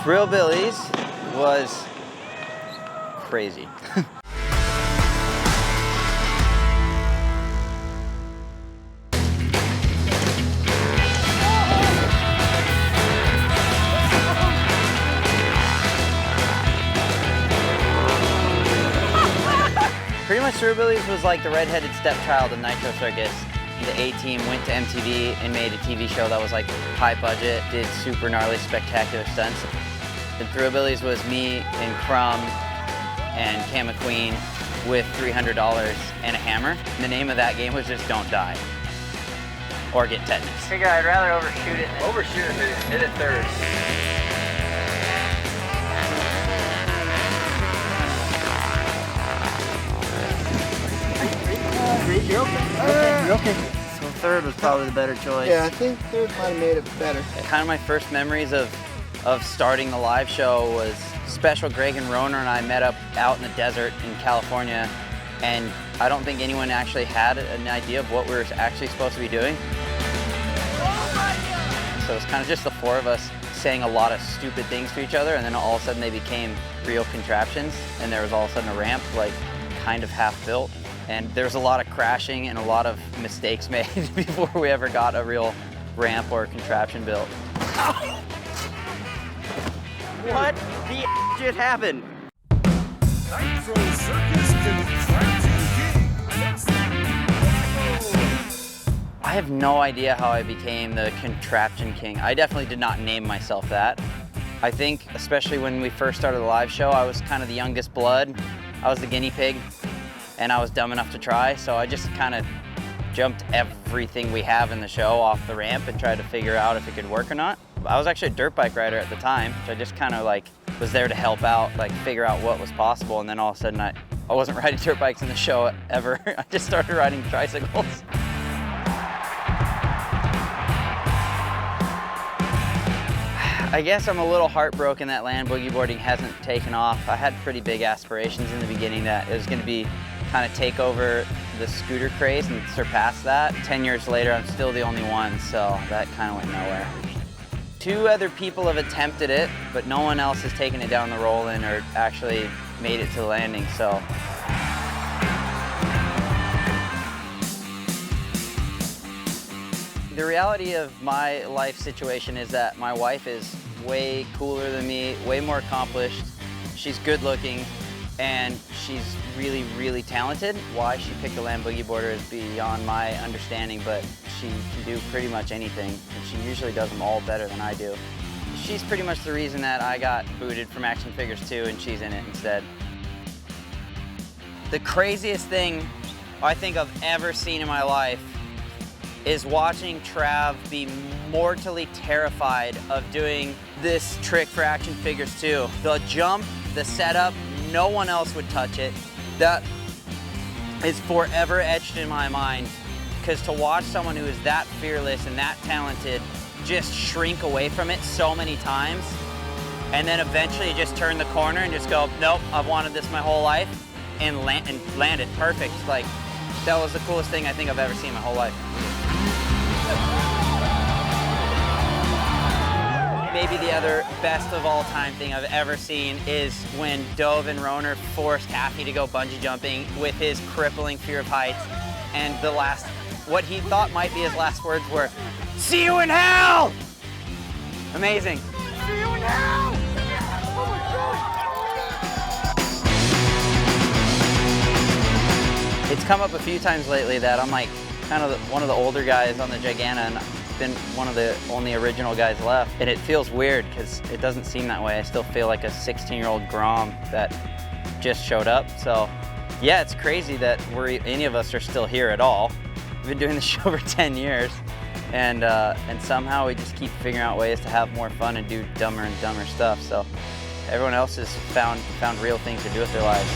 THRILLBILLIES was crazy. Pretty much THRILLBILLIES was like the redheaded stepchild of Nitro Circus. The A-team went to MTV and made a TV show that was like high budget, did super gnarly, spectacular stunts. The THRILLBILLIES was me and Crumb and Cam McQueen with $300 and a hammer. And the name of that game was just Don't Die or Get Tetanus. Figure I'd rather overshoot it. Overshoot it, hit it third. You're okay. You're okay. So third was probably the better choice. Yeah, I think third might have made it better. Kind of my first memories of starting the live show was special. Greg and Roner and I met up out in the desert in California, and I don't think anyone actually had an idea of what we were actually supposed to be doing. So it was kind of just the four of us saying a lot of stupid things to each other, and then all of a sudden they became real contraptions, and there was all of a sudden a ramp like kind of half built. And there was a lot of crashing and a lot of mistakes made before we ever got a real ramp or contraption built. What the just happened? Nitro Circus Contraption King. I have no idea how I became the Contraption King. I definitely did not name myself that. I think, especially when we first started the live show, I was kind of the youngest blood. I was the guinea pig, and I was dumb enough to try, so I just kind of jumped everything we have in the show off the ramp and tried to figure out if it could work or not. I was actually a dirt bike rider at the time, so I just kind of like was there to help out, like figure out what was possible, and then all of a sudden I wasn't riding dirt bikes in the show ever. I just started riding tricycles. I guess I'm a little heartbroken that land boogie boarding hasn't taken off. I had pretty big aspirations in the beginning that it was going to be kind of take over the scooter craze and surpass that. 10 years later, I'm still the only one, so that kind of went nowhere. 2 other people have attempted it, but no one else has taken it down the roll-in or actually made it to the landing, so. The reality of my life situation is that my wife is way cooler than me, way more accomplished. She's good looking, and she's really, really talented. Why she picked a land boogie boarder is beyond my understanding, but she can do pretty much anything, and she usually does them all better than I do. She's pretty much the reason that I got booted from Action Figures 2 and she's in it instead. The craziest thing I think I've ever seen in my life is watching Trav be mortally terrified of doing this trick for Action Figures 2. The jump, the setup, no one else would touch it. That is forever etched in my mind, because to watch someone who is that fearless and that talented just shrink away from it so many times, and then eventually just turn the corner and just go, nope, I've wanted this my whole life, and land it perfect. Like, that was the coolest thing I think I've ever seen in my whole life. Maybe the other best of all time thing I've ever seen is when Dove and Roner forced HAFFEY to go bungee jumping with his crippling fear of heights, and what he thought might be his last words were, "See you in hell!" Amazing. See you in hell! Oh my God! It's come up a few times lately that I'm like kind of one of the older guys on the Giganna, and I've been one of the only original guys left. And it feels weird because it doesn't seem that way. I still feel like a 16-year-old Grom that just showed up. So yeah, it's crazy that any of us are still here at all. We've been doing this show for 10 years, and somehow we just keep figuring out ways to have more fun and do dumber and dumber stuff. So everyone else has found real things to do with their lives.